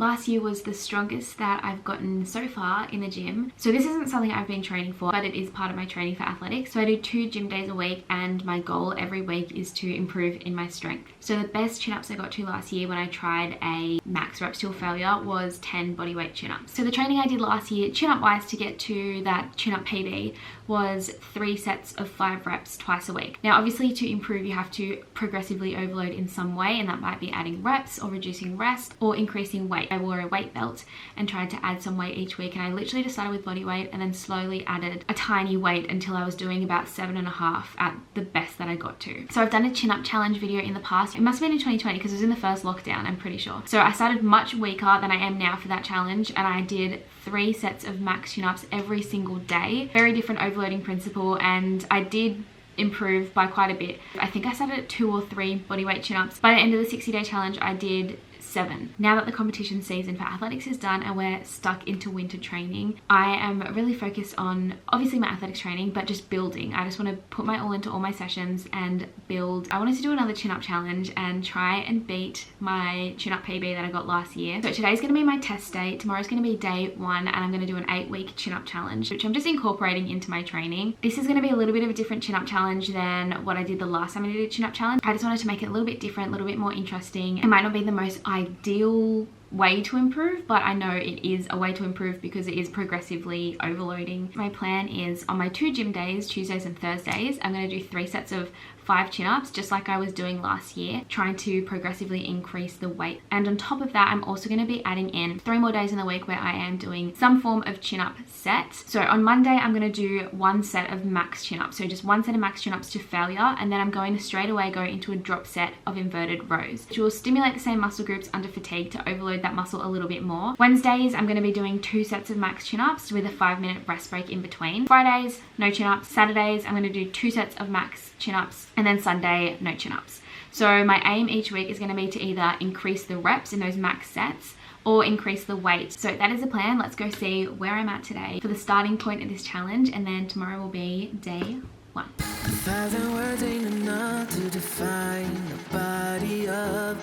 Last year was the strongest that I've gotten so far in the gym. So this isn't something I've been training for, but it is part of my training for athletics. So I do 2 gym days a week, and my goal every week is to improve in my strength. So the best chin-ups I got to last year when I tried a max reps till failure was 10 bodyweight chin-ups. So the training I did last year, chin-up wise, to get to that chin-up PB was 3 sets of 5 reps twice a week. Now obviously to improve you have to progressively overload in some way, and that might be adding reps or reducing rest or increasing weight. I wore a weight belt and tried to add some weight each week, and I literally just started with body weight and then slowly added a tiny weight until I was doing about 7.5 at the best that I got to. So I've done a chin-up challenge video in the past. It must have been in 2020 because it was in the first lockdown, I'm pretty sure. So I started much weaker than I am now for that challenge, and I did 3 sets of max chin-ups every single day. Very different overloading principle, and I did improve by quite a bit. I think I started at 2 or 3 bodyweight chin-ups. By the end of the 60-day challenge, I did 7. Now that the competition season for athletics is done and we're stuck into winter training, I am really focused on obviously my athletics training, but just building. I just want to put my all into all my sessions and build. I wanted to do another chin-up challenge and try and beat my chin-up PB that I got last year. So today's going to be my test day, tomorrow's going to be day 1, and I'm going to do an 8-week chin-up challenge, which I'm just incorporating into my training. This is going to be a little bit of a different chin-up challenge than what I did the last time I did a chin-up challenge. I just wanted to make it a little bit different, a little bit more interesting. It might not be the most ideal way to improve, but I know it is a way to improve because it is progressively overloading. My plan is on my 2 gym days, Tuesdays and Thursdays, I'm going to do 3 sets of 5 chin-ups, just like I was doing last year, trying to progressively increase the weight. And on top of that, I'm also going to be adding in 3 more days in the week where I am doing some form of chin-up set. So on Monday, I'm going to do 1 set of max chin-ups. So just 1 set of max chin-ups to failure, and then I'm going to straight away go into a drop set of inverted rows, which will stimulate the same muscle groups under fatigue to overload that muscle a little bit more. Wednesdays, I'm going to be doing 2 sets of max chin-ups with a 5-minute rest break in between. Fridays, no chin-ups. Saturdays, I'm going to do 2 sets of max chin-ups, and then Sunday, no chin-ups. So my aim each week is going to be to either increase the reps in those max sets or increase the weight. So that is the plan. Let's go see where I'm at today for the starting point of this challenge, and then tomorrow will be day 1. 1,000 words ain't enough to define a body of,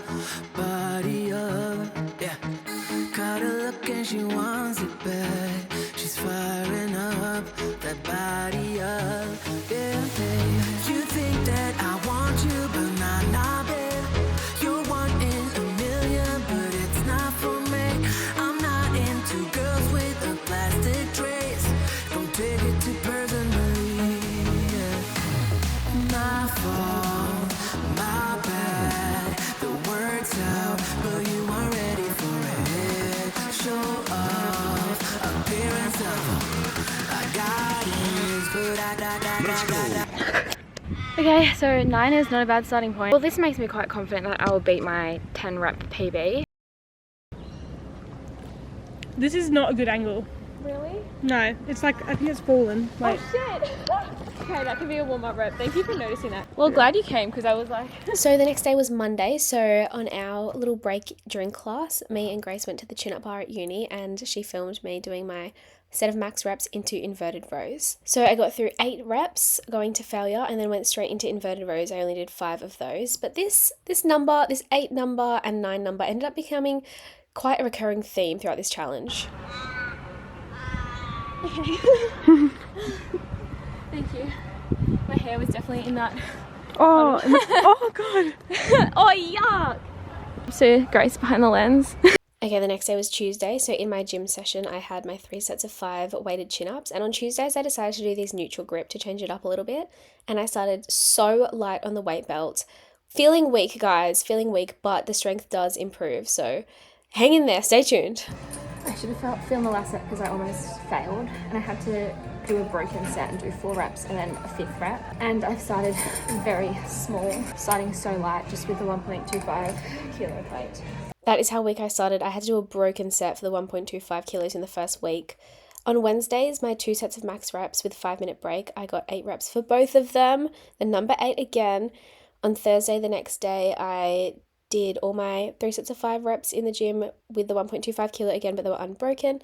yeah. Caught her look and she wants it back. She's firing up that body up, yeah, babe. You think that I want you, but nah, babe. You're 1 in a million, but it's not for me. I'm not into girls with a plastic trace. Don't take it too personally, yeah. My fault, my bad. The words out, but you weren't ready for it. Show off, appearance of I got it, but I got. Okay, so 9 is not a bad starting point. Well, this makes me quite confident that I will beat my 10 rep PB. This is not a good angle. Really? No, it's like, I think it's fallen. Wait. Oh shit! Okay, that could be a warm-up rep. Thank you for noticing that. Well, glad you came because I was like... So the next day was Monday, so on our little break during class, me and Grace went to the chin-up bar at uni, and she filmed me doing my set of max reps into inverted rows. So I got through 8 reps going to failure and then went straight into inverted rows. I only did 5 of those, but this 8 number and 9 number ended up becoming quite a recurring theme throughout this challenge. Okay. Thank you. My hair was definitely in that. Oh, oh god. Oh yuck! So Grace behind the lens. Okay, the next day was Tuesday, so in my gym session I had my 3 sets of 5 weighted chin-ups, and on Tuesdays I decided to do these neutral grip to change it up a little bit, and I started so light on the weight belt. Feeling weak, guys, feeling weak, but the strength does improve, so hang in there, stay tuned. I should have filmed the last set because I almost failed, and I had to do a broken set and do 4 reps and then a 5th rep, and I've started very small, starting so light just with the 1.25 kilo plate. That is how weak I started. I had to do a broken set for the 1.25 kilos in the first week. On Wednesdays, my 2 sets of max reps with 5-minute break, I got 8 reps for both of them, the number 8 again. On Thursday, the next day, I did all my 3 sets of 5 reps in the gym with the 1.25 kilo again, but they were unbroken.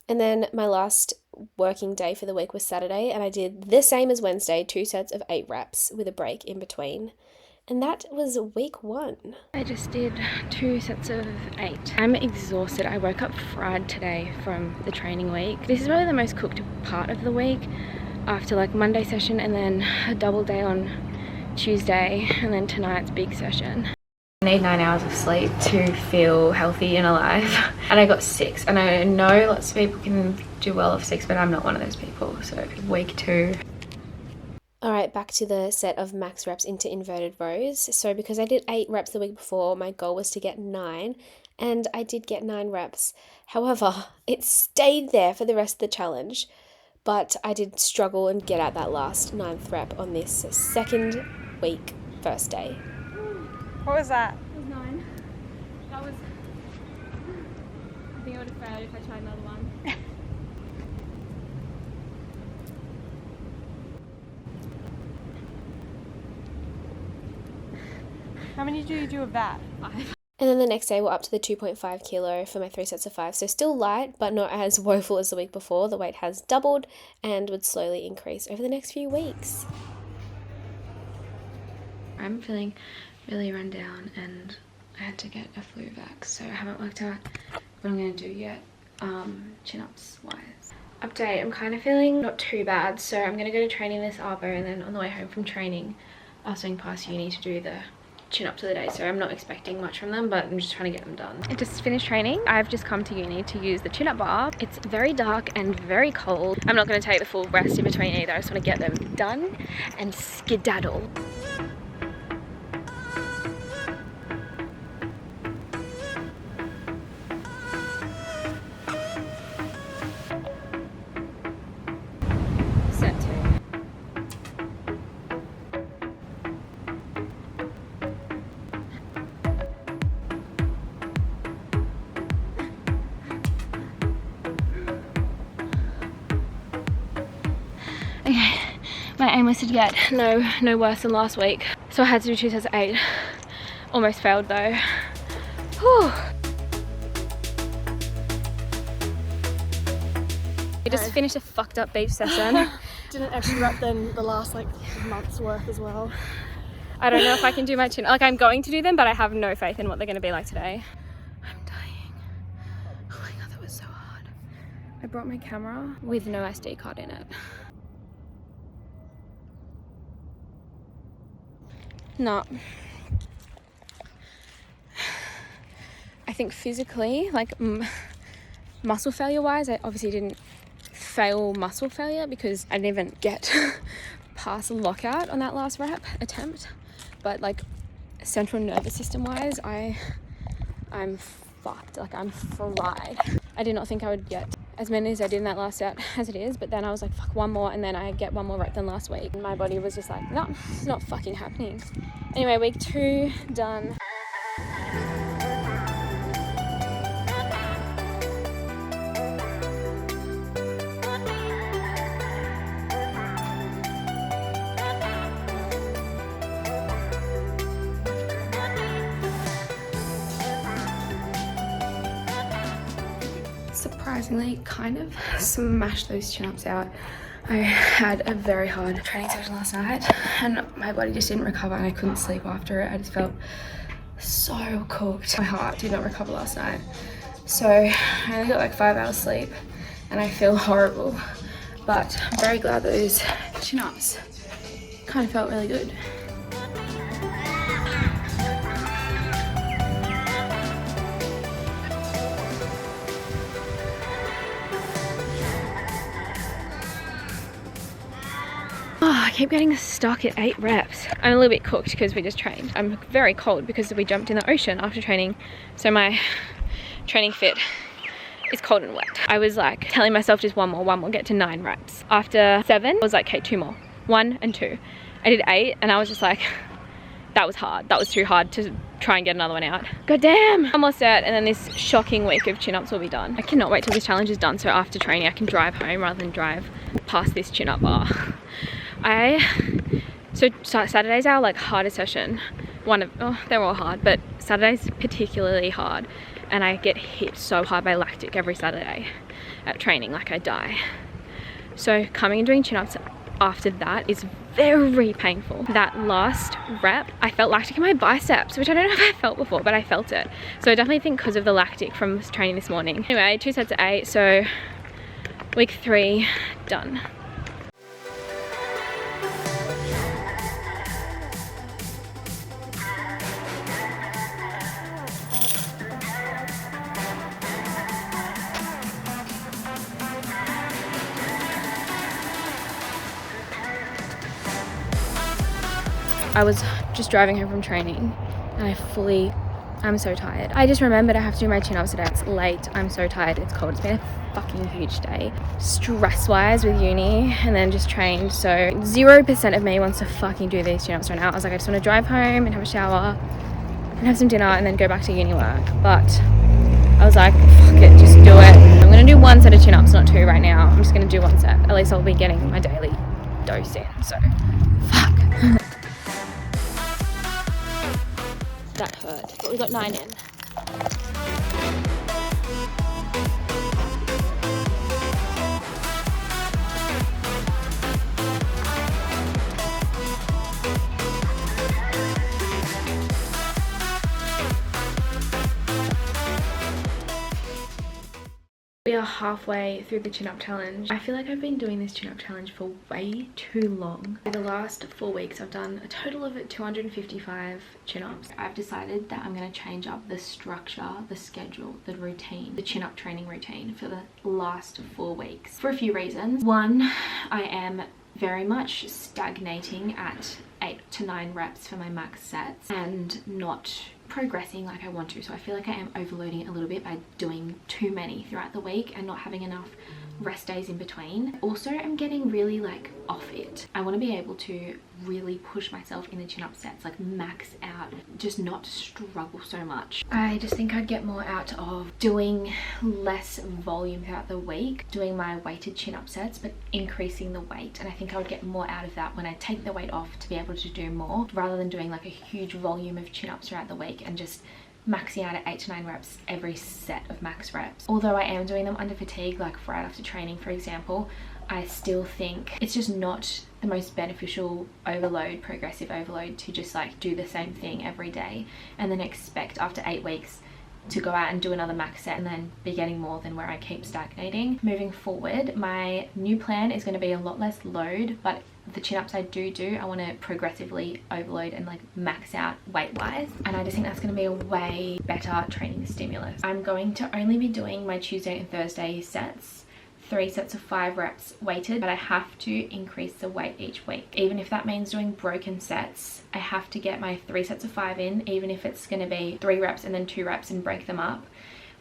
And then my last working day for the week was Saturday, and I did the same as Wednesday, 2 sets of 8 reps with a break in between. And that was week 1. I just did 2 sets of 8. I'm exhausted. I woke up fried today from the training week. This is probably the most cooked part of the week after like Monday session and then a double day on Tuesday and then tonight's big session. I need 9 hours of sleep to feel healthy and alive. And I got 6. And I know lots of people can do well off 6, but I'm not one of those people. So week 2. Alright, back to the set of max reps into inverted rows. So because I did 8 reps the week before, my goal was to get 9, and I did get 9 reps. However, it stayed there for the rest of the challenge, but I did struggle and get out that last 9th rep on this second week, first day. What was that? That was 9. That was... I think I would have failed if I tried another one. How many do you do of that? 5. And then the next day we're up to the 2.5 kilo for my 3 sets of 5. So still light, but not as woeful as the week before. The weight has doubled and would slowly increase over the next few weeks. I'm feeling really run down and I had to get a flu vax, so I haven't worked out what I'm going to do yet, chin-ups wise. Update, I'm kind of feeling not too bad, so I'm going to go to training this arvo, and then on the way home from training I'll swing past uni to do the chin-ups of the day. So I'm not expecting much from them, but I'm just trying to get them done. I just finished training. I've just come to uni to use the chin-up bar. It's very dark and very cold. I'm not going to take the full rest in between either. I just want to get them done and skedaddle. Set 2. Okay, my aim was to get no worse than last week. So I had to do 2 sets of 8. Almost failed though. Whew. We just finished a fucked up beach session. Did an extra rep than the last like month's worth as well. I don't know if I can do my chin. Like, I'm going to do them, but I have no faith in what they're going to be like today. I'm dying. Oh my god, that was so hard. I brought my camera with no SD card in it. No. I think physically, like muscle failure wise, I obviously didn't fail muscle failure because I didn't even get past lockout on that last rep attempt. But like central nervous system wise, I'm fucked. Like, I'm fried. I did not think I would get as many as I did in that last set as it is, but then I was like, fuck, one more, and then I get one more rep than last week. And my body was just like, no, it's not fucking happening. Anyway, week 2 done. Surprisingly, kind of smashed those chin-ups out. I had a very hard training session last night and my body just didn't recover and I couldn't sleep after it. I just felt so cooked. My heart did not recover last night. So I only got like 5 hours sleep and I feel horrible. But I'm very glad that those chin-ups kind of felt really good. I keep getting stuck at 8 reps. I'm a little bit cooked because we just trained. I'm very cold because we jumped in the ocean after training. So my training fit is cold and wet. I was like telling myself just one more, get to 9 reps. After 7, I was like, okay, 2 more. 1 and 2. I did 8 and I was just like, that was hard. That was too hard to try and get another one out. God damn. I'm all set, and then this shocking week of chin-ups will be done. I cannot wait till this challenge is done so after training I can drive home rather than drive past this chin-up bar. So Saturday's our like hardest session. They're all hard, but Saturday's particularly hard, and I get hit so hard by lactic every Saturday. at training, like I die. So coming and doing chin-ups after that is very painful. That last rep, I felt lactic in my biceps, which I don't know if I felt before, but I felt it. So I definitely think because of the lactic from training this morning. Anyway, 2 sets of 8, so week 3 done. I was just driving home from training and I'm so tired. I just remembered I have to do my chin-ups today. It's late, I'm so tired, it's cold. It's been a fucking huge day. Stress-wise with uni and then just trained. So 0% of me wants to fucking do these chin-ups right now. I was like, I just want to drive home and have a shower and have some dinner and then go back to uni work. But I was like, fuck it, just do it. I'm gonna do 1 set of chin-ups, not 2 right now. I'm just gonna do 1 set. At least I'll be getting my daily dose in, so fuck. That hurt, but we got 9 in. We are halfway through the chin-up challenge. I feel like I've been doing this chin-up challenge for way too long. For the last 4 weeks, I've done a total of 255 chin-ups. I've decided that I'm going to change up the structure, the schedule, the routine, the chin-up training routine for the last 4 weeks. For a few reasons. One, I am very much stagnating at 8 to 9 reps for my max sets and not progressing like I want to. So I feel like I am overloading it a little bit by doing too many throughout the week and not having enough rest days in between. Also, I'm getting really like off it. I want to be able to really push myself in the chin-up sets, like max out, just not struggle so much. I just think I'd get more out of doing less volume throughout the week, doing my weighted chin-up sets, but increasing the weight. And I think I would get more out of that when I take the weight off to be able to do more, rather than doing like a huge volume of chin-ups throughout the week and just maxing out at 8 to 9 reps every set of max reps. Although I am doing them under fatigue, like right after training, for example, I still think it's just not the most beneficial overload, progressive overload, to just like do the same thing every day and then expect after 8 weeks to go out and do another max set and then be getting more than where I keep stagnating. Moving forward, my new plan is going to be a lot less load, but the chin-ups I do, I want to progressively overload and like max out weight-wise, and I just think that's going to be a way better training stimulus. I'm going to only be doing my Tuesday and Thursday sets, 3 sets of 5 reps weighted, but I have to increase the weight each week. Even if that means doing broken sets, I have to get my 3 sets of 5 in, even if it's going to be 3 reps and then 2 reps and break them up,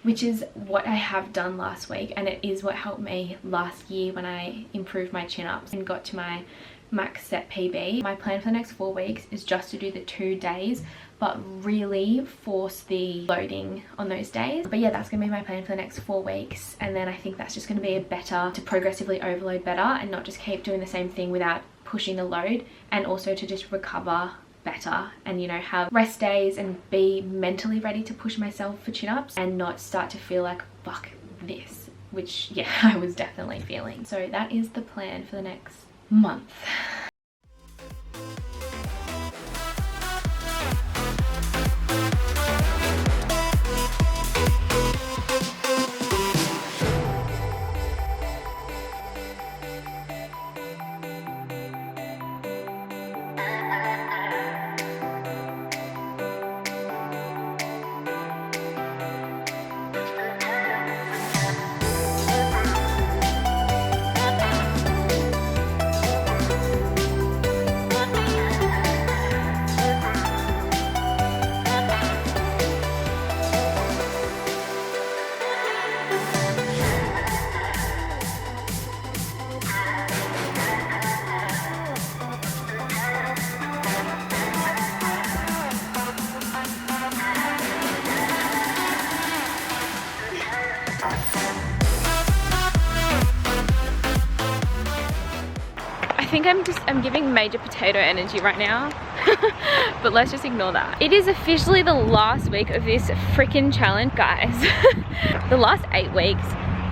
which is what I have done last week, and it is what helped me last year when I improved my chin-ups and got to my max set PB. My plan for the next 4 weeks is just to do the 2 days, but really force the loading on those days. But yeah, that's gonna be my plan for the next 4 weeks, and then I think that's just gonna be a better to progressively overload better and not just keep doing the same thing without pushing the load, and also to just recover better and, you know, have rest days and be mentally ready to push myself for chin-ups and not start to feel like fuck this, which yeah, I was definitely feeling. So that is the plan for the next month. I think I'm giving major potato energy right now, but let's just ignore that. It is officially the last week of this freaking challenge, guys. The last 8 weeks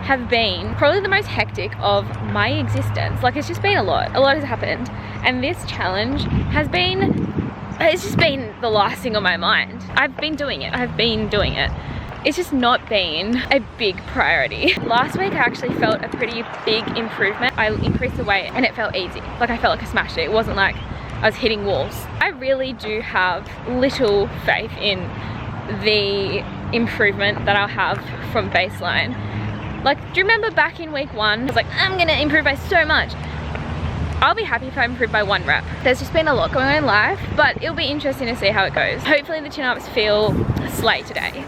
have been probably the most hectic of my existence. Like, it's just been a lot has happened, and this challenge has been, it's just been the last thing on my mind. I've been doing it. It's just not been a big priority. Last week I actually felt a pretty big improvement. I increased the weight and it felt easy. Like, I felt like I smashed it. It wasn't like I was hitting walls. I really do have little faith in the improvement that I'll have from baseline. Like, do you remember back in week 1, I was like, I'm gonna improve by so much. I'll be happy if I improve by 1 rep. There's just been a lot going on in life, but it'll be interesting to see how it goes. Hopefully the chin-ups feel slay today.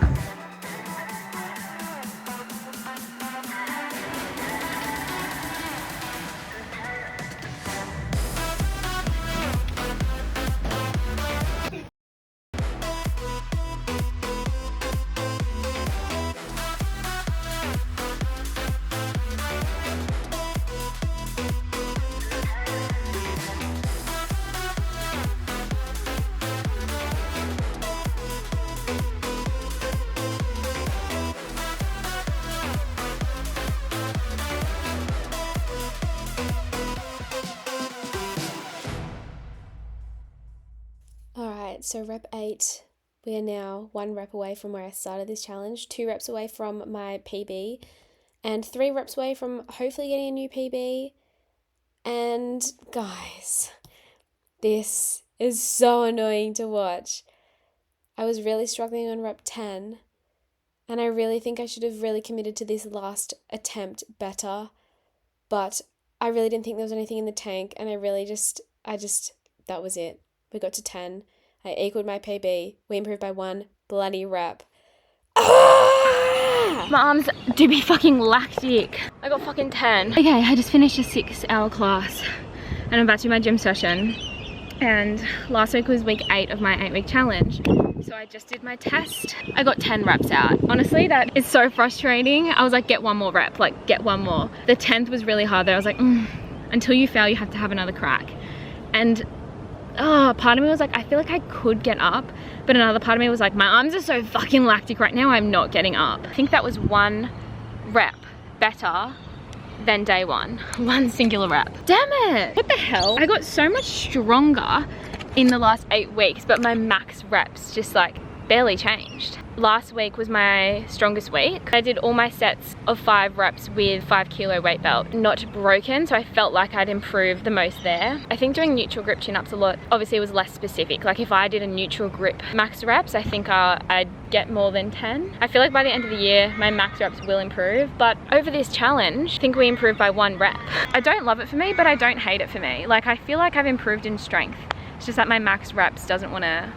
So rep 8, we are now 1 rep away from where I started this challenge, 2 reps away from my PB, and 3 reps away from hopefully getting a new PB. And guys, this is so annoying to watch. I was really struggling on rep 10, and I really think I should have really committed to this last attempt better, but I really didn't think there was anything in the tank, and I that was it. We got to 10. I equaled my PB. We improved by 1 bloody rep. Ah! My arms do be fucking lactic. I got fucking 10. Okay, I just finished a 6-hour class and I'm about to do my gym session. And last week was week 8 of my 8-week challenge. So I just did my test. I got 10 reps out. Honestly, that is so frustrating. I was like, get 1 more rep, like get 1 more. The 10th was really hard though. I was like, until you fail, you have to have another crack. And part of me was like, I feel like I could get up, but another part of me was like, my arms are so fucking lactic right now, I'm not getting up. I think that was 1 rep better than day 1. 1 singular rep. Damn it! What the hell? I got so much stronger in the last 8 weeks, but my max reps just like barely changed. Last week was my strongest week. I did all my sets of 5 reps with 5 kilo weight belt, not broken, so I felt like I'd improved the most there. I think doing neutral grip chin-ups a lot, obviously it was less specific. Like if I did a neutral grip max reps, I think I'd get more than 10. I feel like by the end of the year, my max reps will improve, but over this challenge, I think we improved by 1 rep. I don't love it for me, but I don't hate it for me. Like I feel like I've improved in strength. It's just that my max reps doesn't want to